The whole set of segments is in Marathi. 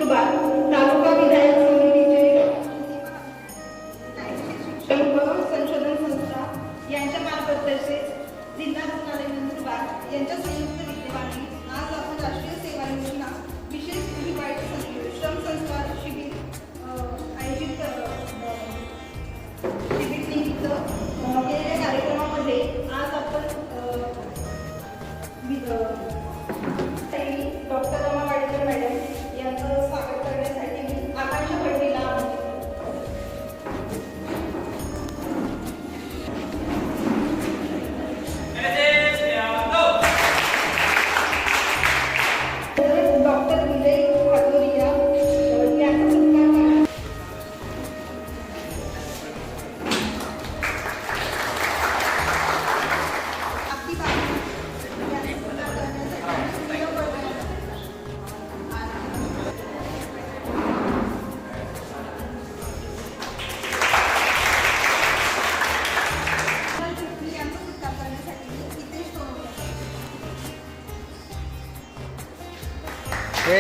नंदुरबार तालुका विधायक समितीचे संशोधन संस्था यांच्या मार्फत तसेच जिल्हा रुग्णालय नंदुरबार यांच्या संयुक्त विद्यमाने आज आपण राष्ट्रीय सेवा योजना विशेष हिवाळी श्रम संस्कार शिबिर आयोजित शिबिर निमित्त केलेल्या कार्यक्रमामध्ये आज आपण डॉक्टर रमा वाडेकर मॅडम यांचं स्वागत करण्यासाठी मी आकांक्षा भटवीला डॉक्टर विजय हातोरिया यांचा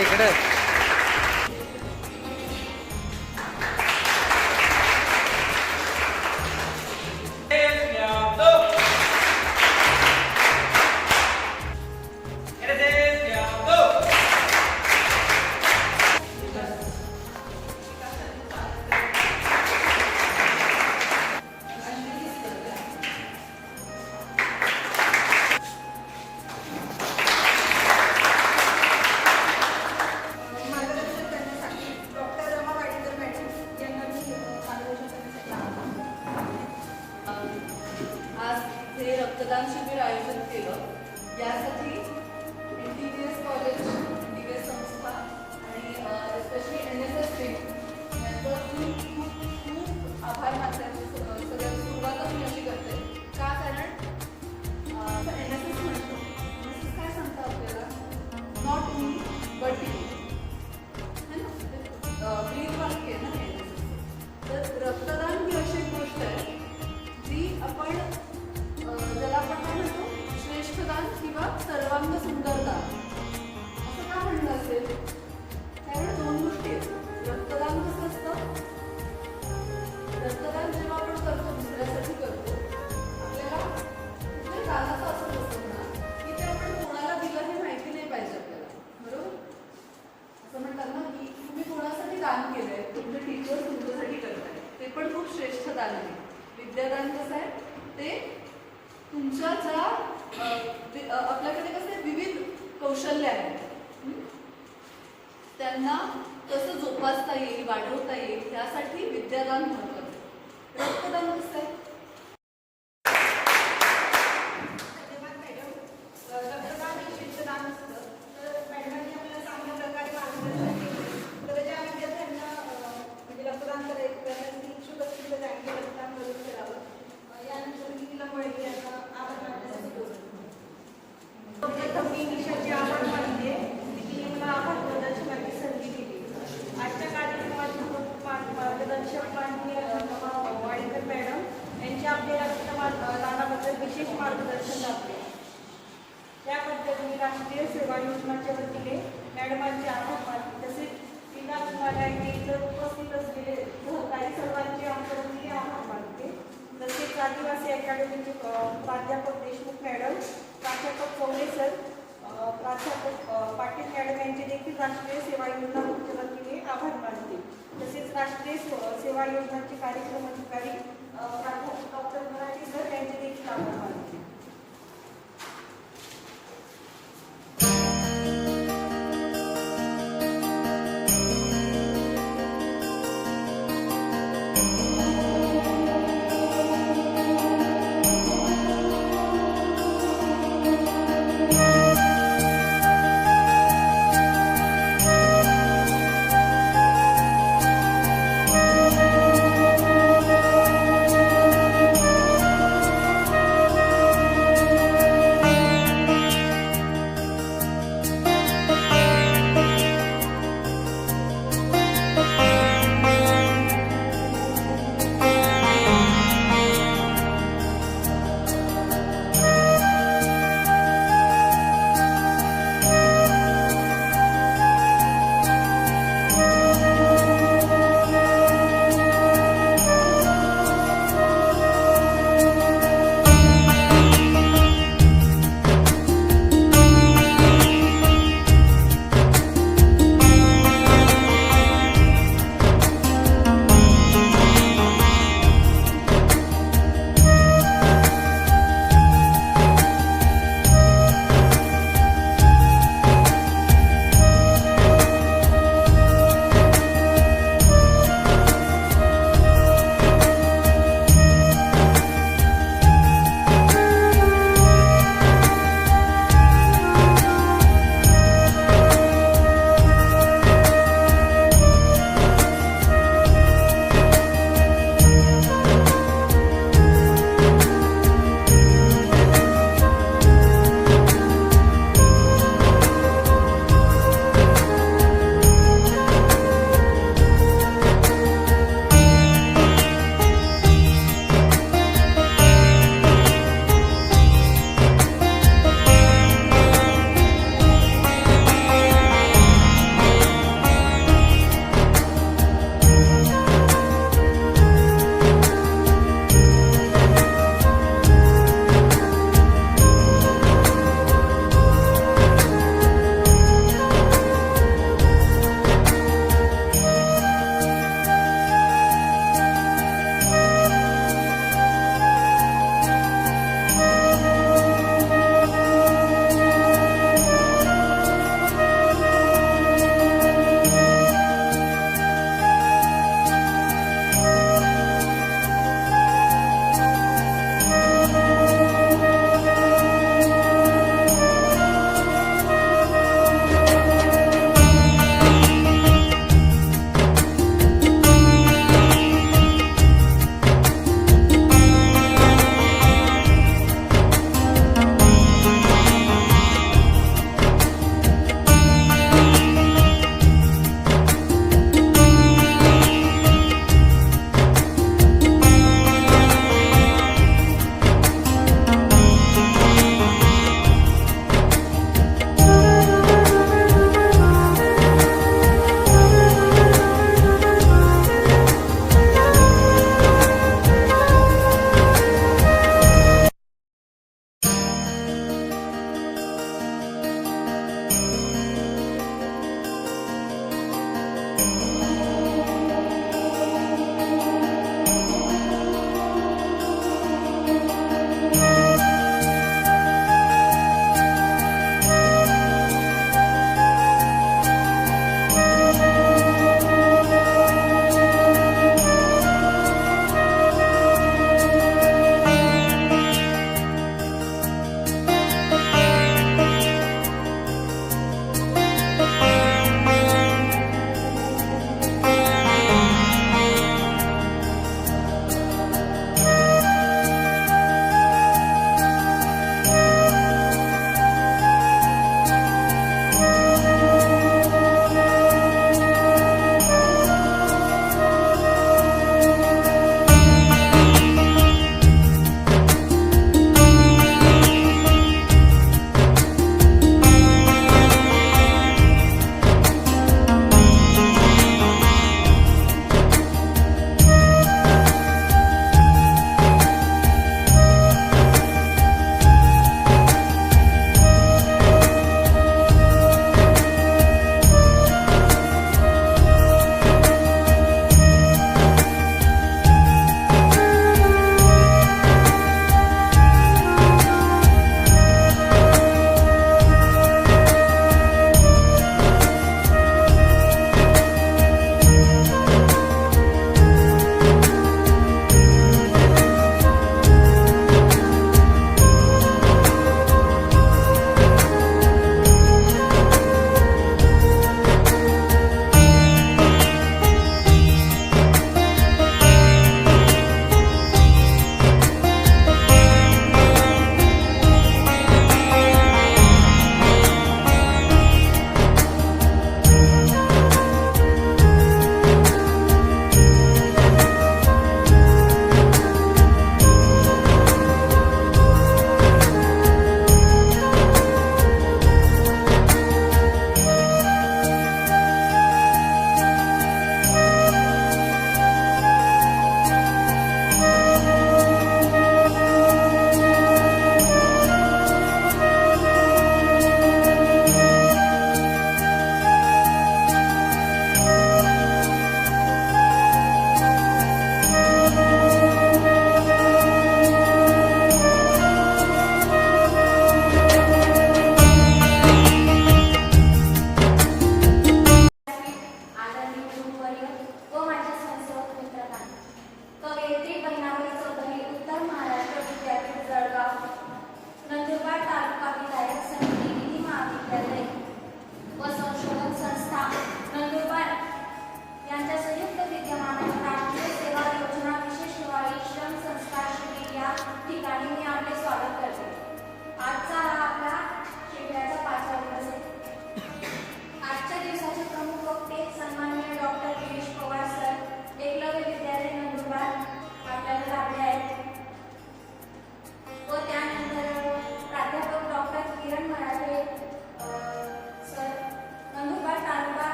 इकडे रक्तदान शिबिर आयोजित केलं यासाठी NTVS कॉलेज, NTVS संस्था आणि स्पेशली NSS टीम यांचं खूप आभार मानण्याची सगळ्यात सुरुवातच मी अशी करते का कारण NSS म्हणतो NSS काय सांगतं आपल्याला नॉट मी बट यू है ना ब्रीद वाक्य आहे ना NSS. तर रक्तदान ही अशी एक गोष्ट आहे जी आपण ज्याला आपण काय म्हणतो श्रेष्ठदान किंवा सर्वांग सुंदरदान असं का म्हणलं असेल त्यामुळे दोन गोष्टी आहेत. रक्तदान कसं असतं रक्तदान जेव्हा आपण करतो दुसऱ्यासाठी करतो आपल्याला कुठल्या दानाचं असं असतं ना की ते आपण कोणाला दिलं हे माहिती नाही पाहिजे आपल्याला बरोबर. असं म्हणतात ना की तुम्ही कोणासाठी दान केलंय तुमचे टीचर तुमच्यासाठी करताय ते पण खूप श्रेष्ठ दान आहे. विद्यादान कसं आहे ते तुमच्या ज्या आपल्याकडे कसे विविध कौशल्य आहेत त्यांना कसं जोपासता येईल वाढवता येईल त्यासाठी विद्यादान महत्त्वाचं आहे. रक्तदान कसं आहे रक्तदान हे शिक्षदान असतं. तर मॅडमांनी आपल्याला चांगल्या प्रकारे मार्गदर्शन केलं. तर ज्या विद्यार्थ्यांना म्हणजे रक्तदान करण्यासाठी इच्छुक असतील तर त्यांनी रक्तदान करून करावं. यानंतर मी तिला वळली यांना आभार मानण्यासाठी बोलतो. प्रथम मी निशाची आभार मानते की तिने मला आभार प्रदर्शनाची संधी दिली. आजच्या कार्यक्रमात मार्गदर्शक माननीय वाडेकर मॅडम यांचे आपल्याला रक्तदानाबद्दल विशेष मार्गदर्शन लाभले. त्याबद्दल मी राष्ट्रीय सेवा योजनाच्या वतीने मॅडमांचे आभार मानते. तसेच जिल्हा रुग्णालयाने इतर उपस्थित असलेले सहकारी सर्वांचे आमच्या वतीने आभार मानते. तसेच आदिवासी अकॅडमीचे प्राध्यापक देशमुख मॅडम, प्राध्यापक चौले सर, प्राध्यापक पाटील मॅडम यांचे देखील राष्ट्रीय सेवा योजना वतीने आभार मानते. तसेच राष्ट्रीय सेवा योजनाचे कार्यक्रम अधिकारी प्राध्यापक डॉक्टर मराठी सर यांचे देखील आभार मानते.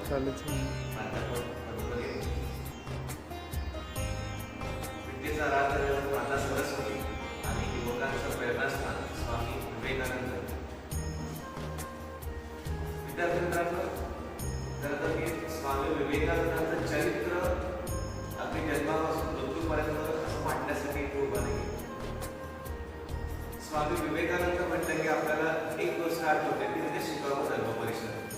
चालूच आहे. विद्येचा राज माता सरस्वती आणि युवकांचं प्रेरणास्थान स्वामी विवेकानंद. विद्यार्थ्यांना खरं तर मी स्वामी विवेकानंदांचं चरित्र अगदी जन्मापासून मृत्यूपर्यंत असं मांडण्यासाठी उभं नाही. स्वामी विवेकानंद म्हटलं की आपल्याला एक गोष्ट आठवते की म्हणजे शिकागो धर्म परिषद.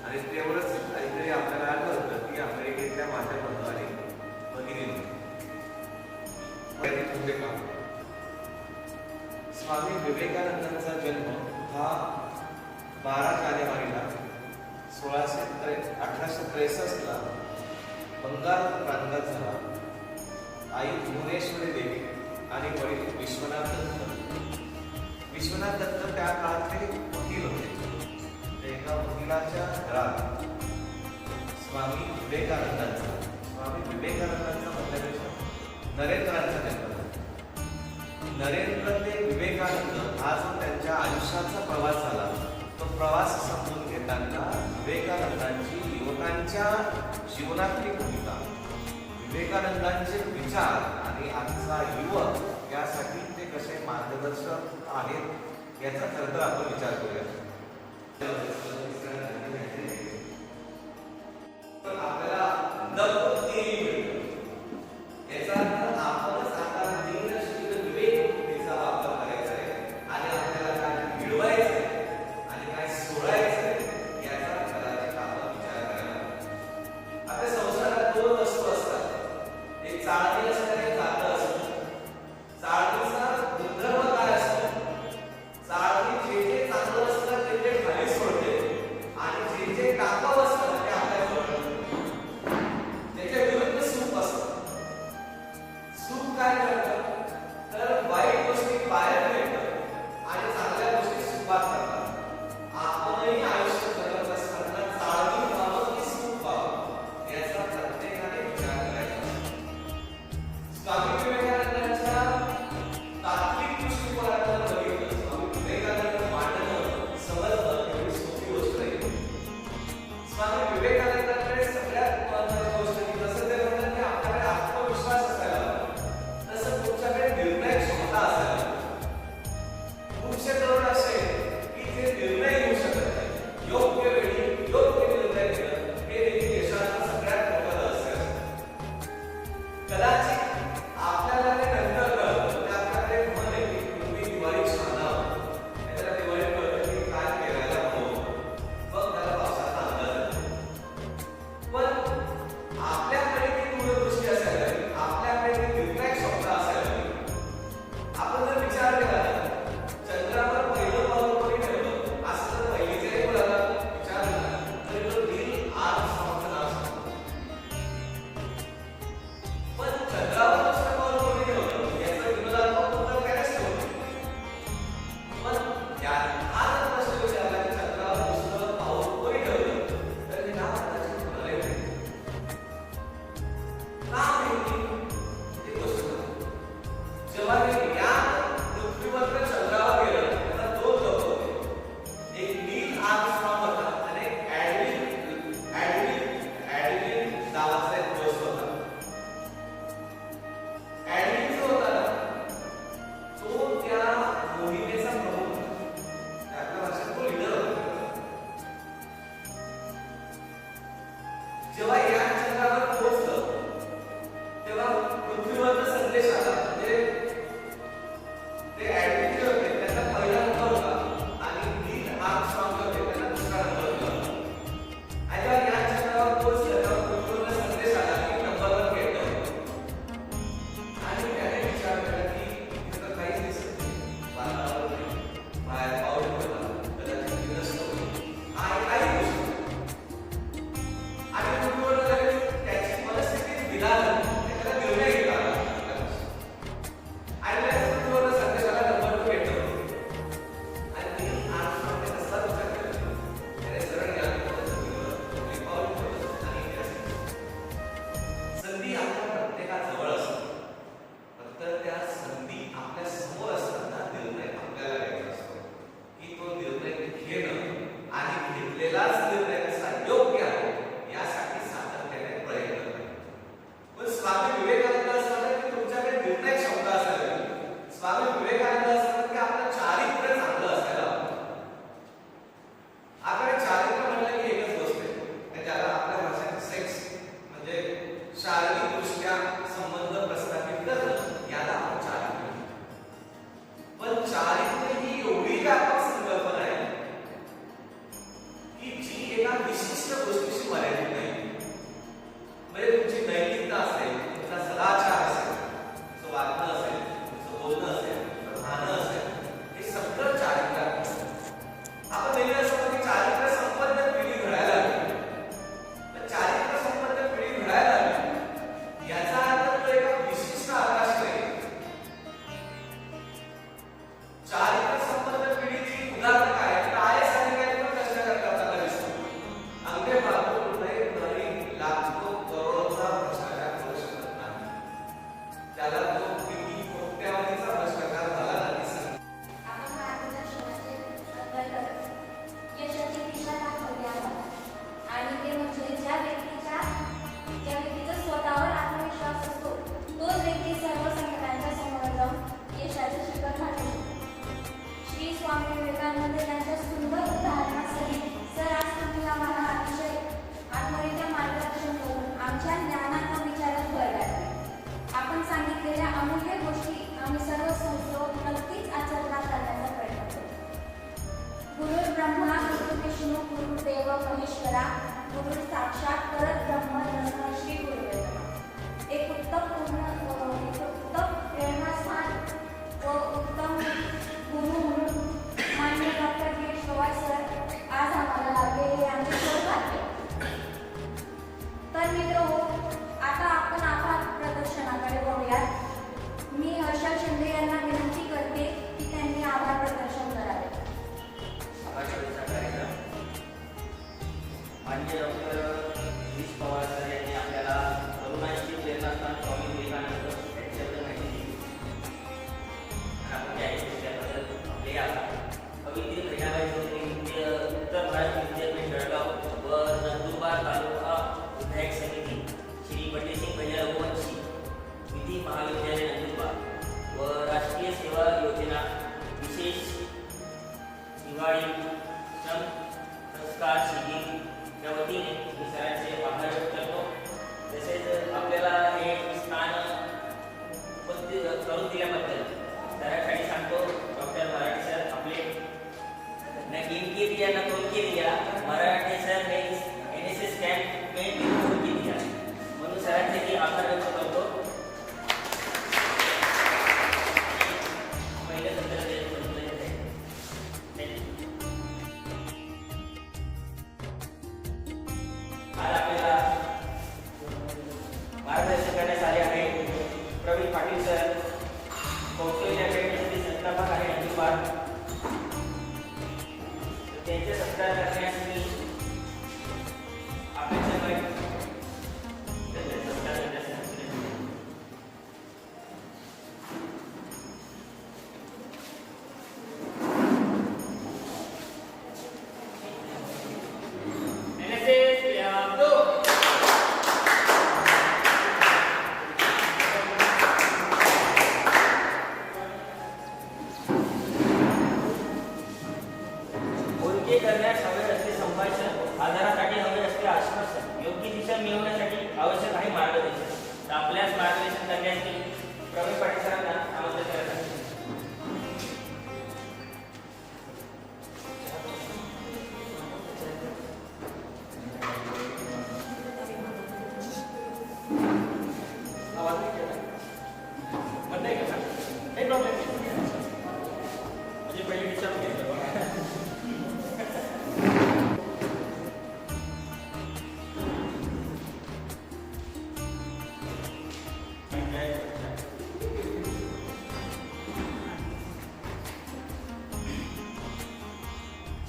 आणि तेवढंच काहीतरी आपल्याला आठवतं की अमेरिकेतल्या माझ्या बंधू भगिनी काम. स्वामी विवेकानंदांचा जन्म हा 12 जानेवारीला 1863 ला बंगाल प्रांतात झाला. आई भुवनेश्वरी देवी आणि वडील विश्वनाथ दत्त. विश्वनाथ दत्त त्या काळातले वकील होते. ते एका वकिलाच्या घरात स्वामी विवेकानंदांचा म्हटल्यापेक्षा नरेंद्रांचा जन्म झाला. नरेंद्र ते विवेकानंद हा जो त्यांच्या आयुष्याचा प्रवास झाला, तो प्रवास समजून घेताना विवेकानंदांची युवकांच्या जीवनातली भूमिका, विवेकानंदांचे विचार आणि आजचा युवक यासाठी ते कसे मार्गदर्शक आहेत याचा खरं तर आपण विचार करूया. पण आपल्याला नक्की मिळतं याचा अर्थ आपणच आता दीनशील विवेकतेचा वापर करायचा आहे आणि आपल्याला काय मिळवायचं आहे आणि काय सोडायचं आहे याचा कदाचित आपण विचार करायला. आपल्या संसारात 2 वस्तू असतात. एक चाळणी असते आणि एक कागद असतं. चाळणीचा गुणधर्म काय असतो? चाळणी जे जे चांगलं असतं ते ते खाली सोडते आणि जे जे टाकाऊ असतं ते आपल्या जवळ ठेवते. त्याच्या विरुद्ध सूप असतं. सूप काय करतं? तर वाईट गोष्टी बाहेर फेकतं आणि चांगल्या गोष्टी सुपात करतात. आपणही आयुष्य जगत असताना चाळणी व्हावं की सूप व्हावं याचा प्रत्येकाने विचार करायचा. स्वामी विवेकानंदांच्या तात्विक दृष्टिकोनातून बघितलं, स्वामी विवेकानंद मांडणं समजणं एवढी सोपी गोष्ट नाही. स्वामी विवेकानंदांकडे सगळ्यात महत्त्वाची गोष्ट की जसं ते म्हणतात की आपल्याकडे आत्मविश्वास असायला हवा, तसं तुमच्याकडे निर्णय क्षमता असायला हवी. पुढचे तरुण असे की जे निर्णय घेऊ शकत नाही, योग्य वेळी योग्य निर्णय घेणं हे देखील यशाचं सगळ्यात मोठं रहस्य असतं. कदाचित आपल्याला ते नंतर कळतं की आपल्याकडे म्हण आहे की तुम्ही दिवाळी छानावं, त्याला दिवाळी कळतं की काय केरायला हवं, मग त्याला पावसाचा अंदाज येतो. पण आपल्याकडे ती दूरदृष्टी असायला हवी, आपल्याकडे ती निर्णय क्षमता असायला हवी. आपण जर विचार केला ना, चंद्रावर पहिलं पाऊल कोणी ठेवलं असं जर पहिलीच्याही मुलाला विचारलं तरी तो नील आर्मस्ट्रॉंगचं नाव सांगतो. पण चंद्रावर दुसरं पाऊल कोणी ठेवलं याचं विरोधात्मक उत्तर काय नसतं. पण हा जर प्रश्न विचारला की चंद्रावर दुसरं पाऊल कोणी ठेवलं तर हे नाव कदाचित कोणालाही माहिती नाही. का माहिती ही गोष्ट नाही. जेव्हा हे यान पृथ्वीवरनं चंद्रावर गेलं त्याला 2 लोक होते. एक नील आर्मस्ट्रॉंग होता आणि एक ॲडविन नावाचा एक दोस्त होता. ॲडविन जो होता ना तो त्या मोहिमेचा प्रमुख होता. आपल्या भाषेत तो लीडर होता. जेव्हा यान चंद्रावर पोहोचलं तेव्हा पृथ्वीवरनं संदेश आला, म्हणजे करण्यास हवे असते संभाषण, आधारासाठी हवे असते आश्वासन, योग्य दिशा मिळवण्यासाठी आवश्यक आहे मार्गदर्शन. तर आपल्यास मार्गदर्शन करण्यासाठी प्रवीण पाटील सरांना आमंत्रित करत आहे. आवाज नाही केला? बंद आहे का? काही प्रॉब्लेम नाही. म्हणजे पहिले विचारून घेतलं बघा.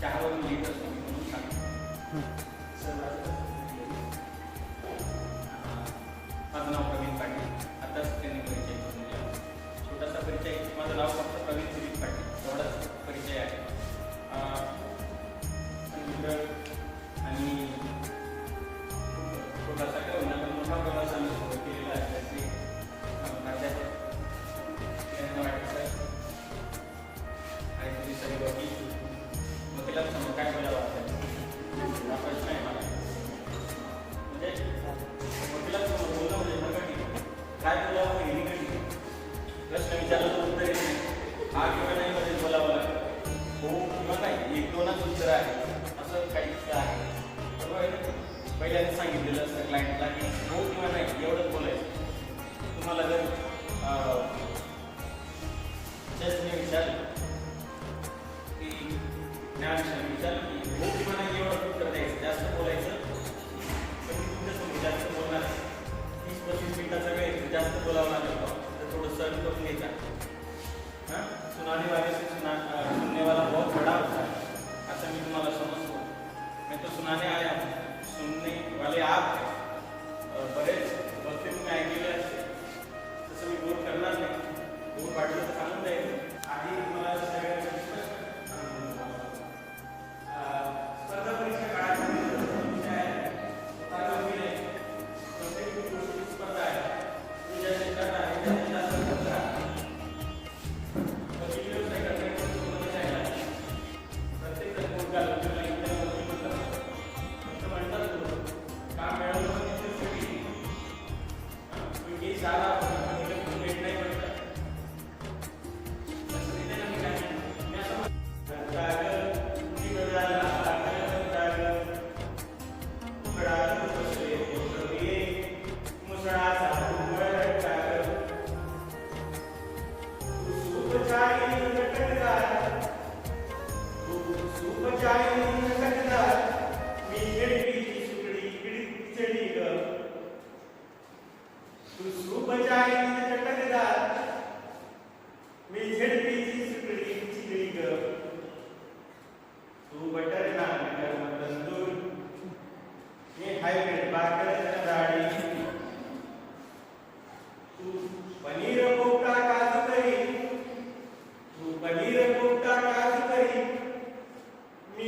चहावरून लिहित असतो मी म्हणून सांगतो. माझं नाव प्रवीण पाटील. आताच त्यांनी परिचय करून दिला. छोटासा परिचय. माझं नाव फक्त प्रवीण सुनील पाटील एवढाच परिचय आहे. संगीत आणि छोटासा का होईना पण मोठा प्रवास आम्ही सुरू केलेला आहे. त्याचे प्राध्यापक सर आणि तुम्ही सगळे वकिलांसमोर काय बोलावं हा प्रश्न आहे मला. म्हणजे वकिलांसमोर बोलणं म्हणजे नकटी. काय बोलावं हे निगडी. प्रश्न विचारला तर उत्तर येत नाही. हा किंवा नाही मध्ये बोलावं लागतं. हो किंवा नाही एक दोनच उत्तर आहे असं काही आहे. बरोबर. पहिल्यांदा सांगितलेलं असतं क्लायंटला की हो किंवा नाही एवढंच बोलायचं. तुम्हाला जर जजने विचारलं की न्यायाधीशाने विचारलं की हो किंवा नाही एवढं उत्तर द्यायचं, जास्त बोलायचं पण मी तुमच्यासमोर जास्त बोलणार 30-35 मिनिटाचा वेळ जास्त बोलावं लागेल तर थोडं सहन करून घ्यायचा. हां सुनाने वाले से सुनने वाला बहुत बड़ा होता है असं मी तुम्हाला समजतो. मैं तो सुनाने आया सुनने वाले आप बरेच वक्ते तुम्ही ऐकलेले असते. तसं मी बोल करणार नाही. बोल वाटलं तर सांगून द्यायचं. आधी तुम्हाला सगळ्या स्पर्धा परीक्षा काळामध्ये विषय आहे प्रत्येक गोष्टी स्पर्धा आहे. तुझ्या क्षेत्रात आहे त्या क्षेत्रात व्यवसाय करण्याची प्रत्येक जण मुलगा म्हणतात काम मिळवलं की सारा भेट नाही पडतात. मी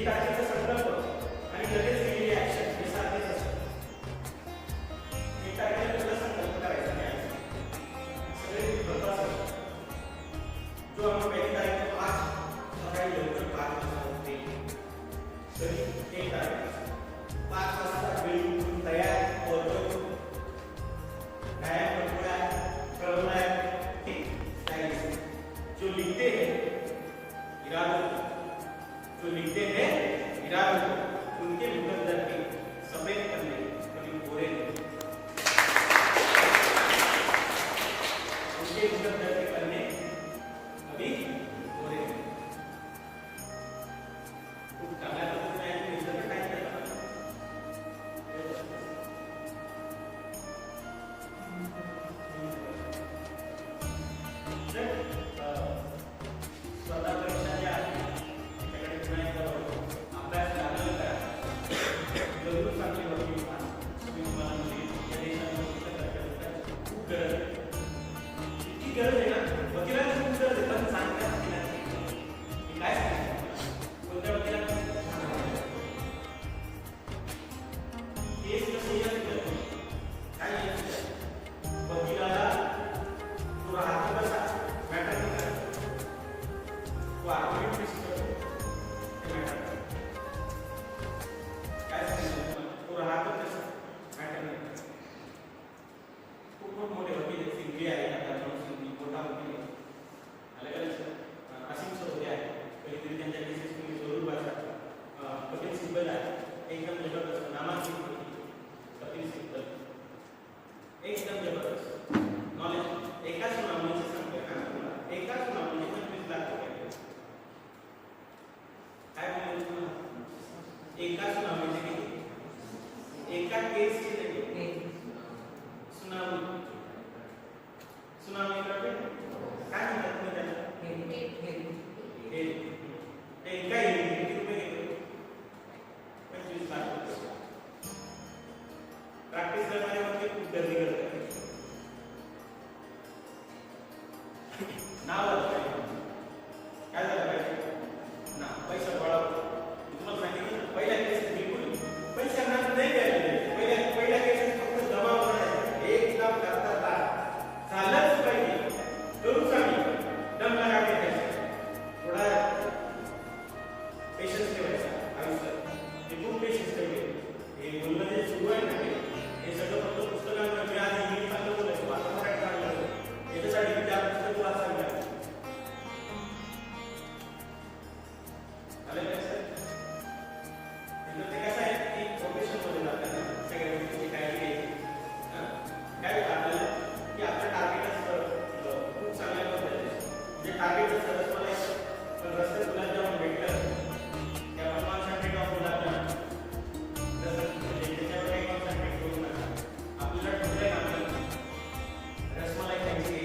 तारखेचा संकल्प आणि लगेच केलेली ऍक्शन हे सारखेच असतं. 1 तारखेला तुला संकल्प करायचा नाही सगळे बरोबर असतं. जो आपण 1 तारखेला 5 सकाळी लवकर 5 वाजता उठते तरी 1 तारखेला 5 वाजता वेळी उठून तयार होतो. व्यायाम करतो है, करना है, ठीक है. जो लिखते हैं इरादों को, जो लिखते हैं इरादों को, उनके मुकद्दर के सफेद पन्ने कभी कोरे नहीं. उनके मुकद्दर के पन्ने कभी कोरे नहीं. कुछ करना तो कुछ नहीं, इधर का टाइम नहीं. स्पर्धा परीक्षा ज्या त्याच्याकडे पुन्हा एकदा अभ्यास लागलं का जरूर चांगली होती. तुम्ही तुम्हाला म्हणजे या देशात खूप गरज आहे. इतकी गरज आहे ना, वकिलांची खूप गरज आहे. पण चांगल्या वकिलांची मी काय सांगतो कोणत्या वकिलांची केस कसं येत काय येत वकिलाला तो राहतो कसा मॅटर नाही करत. तो आर्ग्युमेंट कशी करतो ते मॅटर काय सांगितलं तो राहतो कसा मॅटर नाही करत. खूप मोठे वकील आहेत. सिंघवी आहे आता सिंघवी मोठा वकील आहे. अलग अलग असीम सरोदे आहे. कधीतरी त्यांच्या केसेस तुम्ही जरूर वाचा. कपिल सिब्बल आहे एकदम जबरदस्त नामांकित वकील कपिल सिब्बल एकदम जबरदस्त नॉलेज. एकाच सुनावणीचे सांगते का तुम्हाला एकाच सुनावणीचे 25 लाख रुपये काय बोलले तुम्हाला एका सुनावणीचे किती एका केसची सुनावणी सुनावणी करते काय म्हणतात तुम्ही त्याला एका किती रुपये घेतो 25 लाख रुपये. प्रॅक्टिस करणाऱ्यामध्ये खूप गर्दी करतात. नाव आलं पाहिजे. काय झालं पाहिजे ना पैसा गोळा. तुम्हाला सांगितलं पहिल्या केसेस बिलकुल पैशांना नाही द्यायला पहिल्या केसेस फक्त जमा करायचं. एकदम करता झालंच पाहिजे. करूच आम्ही दम लगा के थोडा पेशन्स ठेवायचा आयुष्यात. ते खूप पेशन्स ठेवले. हे बोलणं जे सुरू आहे ना हे सगळं फक्त पुस्तकांवर मी आज इंग्लिश चांगलं बोलायचो आता मराठी चांगलं याच्यासाठी मी त्या पुस्तक वाचायला आलं कसं ते कसं आहे की प्रोफेशनमध्ये जाताना सगळ्या गोष्टीची काळजी घ्यायची. काय होतं आपल्याला की आपलं टार्गेट असतं खूप चांगल्या पद्धतीने जे टार्गेट असतं रसमलाई पण रस्त्यात गुलाबजामुन भेटलं की आपण कॉन्सन्ट्रेट ऑफ गुलाबजामुन त्याच्यावर काही कॉन्सन्ट्रेट करू नका. आपल्याला ठरलंय ना रसमलाई खायची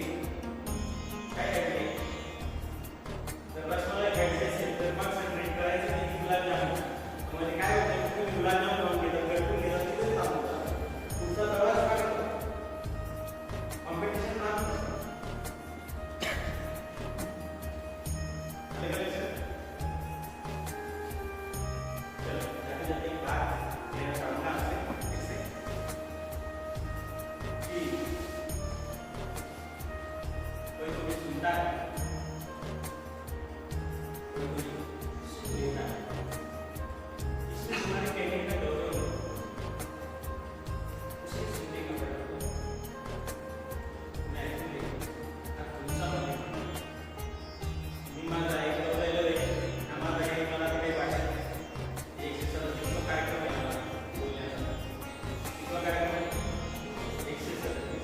काय खायची जर रसमलाई खायची असेल तर कॉन्सन्ट्रेट करायचं नाही गुलाबजामुन. म्हणजे काय होतं तुम्ही गुलाबजामुन खाऊन घेतात गडकून घेतात तिथेच थांबवतात. तुमचा प्रवास काय होतो कॉम्पिटिशन राहत एक बात मेरा चाहूंगा आपसे इससे कि कोई तुम्हें सुनता है कोई सुनेगा इसमें तुम्हारे कहने का गौरव है उसे सुनने का बड़ा मैं सुने अब तुमचा मी माझा एक गौरव आहे आम्हाला काही मला काही वाटत एक सर्व कार्यक्रम आहे बोलण्याचा किंवा कार्यक्रम 137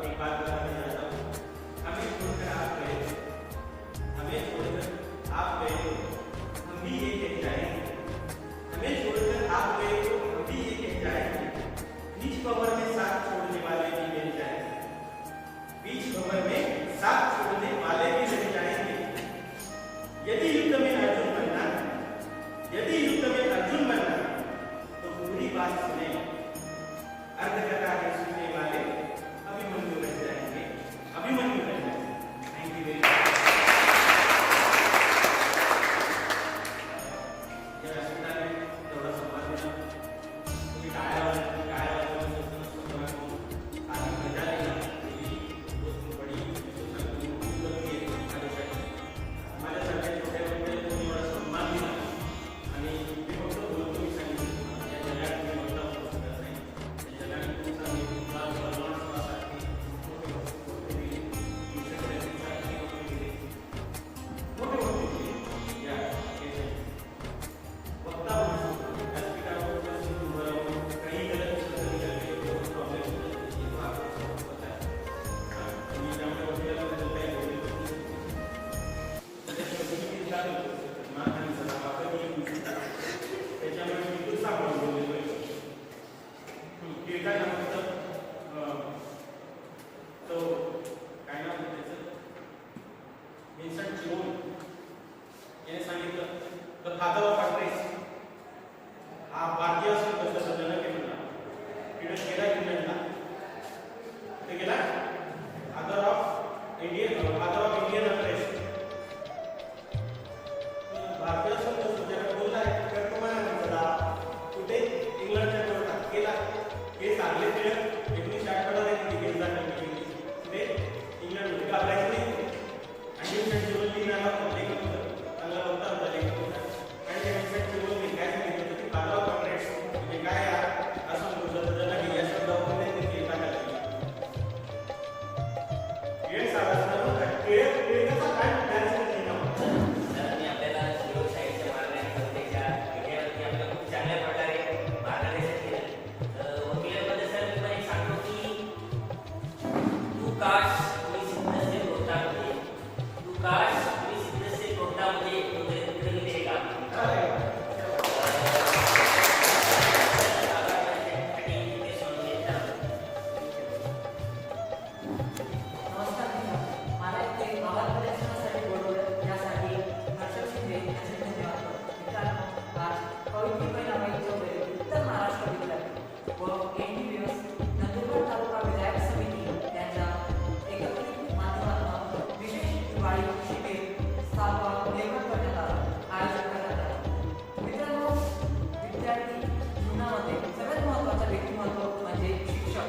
एक बात बताने जाता हूँ. हमें छोड़कर आप गए हम भी ये कह जाएंगे. हमें छोड़कर आप गए तो हम भी ये कह जाएंगे. बीच कवर में साथ छोड़ने वाले भी मिल जाएंगे. बीच कवर में साथ छोड़ने वाले भी मिल जाएंगे. यदि युद्ध में अर्जुन बनना तो पूरी बात सुने. अर्धकथा के सुनने वाले अभिमन्यु बन जाएंगे. Thank you very much. निर्माण करण्यात आला, आयोजन करण्यात आला. मित्रांनो, विद्यार्थी जीवनामध्ये सगळ्यात महत्त्वाचं व्यक्तिमत्व म्हणजे शिक्षक.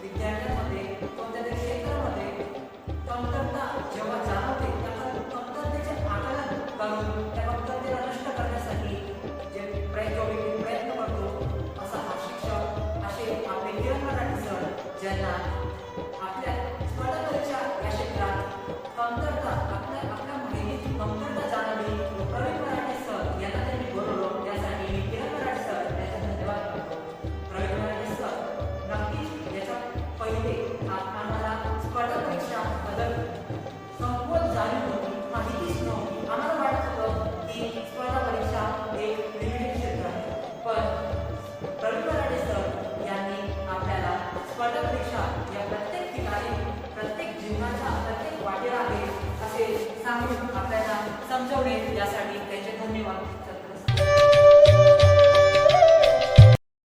विद्यार्थ्यांमध्ये कोणत्या तरी क्षेत्रामध्ये कमतरता जेव्हा जाणवते, त्या कमतरतेचे आकलन करून त्या कमतरतेला नष्ट करण्यासाठी जो व्यक्ती प्रयत्न करतो, असा हा शिक्षक, असे आपले किरण मराठे सर, ज्यांना आपल्या स्पर्धा परीक्षा या क्षेत्रात कमतरता आपल्या माहितीची कमतरता जाणवली, प्रवीण मराठे सर यांना त्यांनी बोलवलं. त्यासाठी मी किरण मराठे सर यांचा धन्यवाद करतो. प्रवीण मराठे सर नक्कीच याच्या पहिले आम्हाला स्पर्धा परीक्षा बद्दल संपूर्ण जाणीव नव्हती, माहितीच नव्हती. आम्हाला वाटत होतं की स्पर्धा परीक्षा एक लिमिटेड क्षेत्र आहे, पण प्रवीण मराठे सर यांनी आपल्याला स्पर्धा परीक्षा या प्रत्येक ठिकाणी, प्रत्येक जीवनाच्या प्रत्येक वाटेला आहे असे सांगून आपल्याला समजवणे, यासाठी त्यांचे धन्यवाद.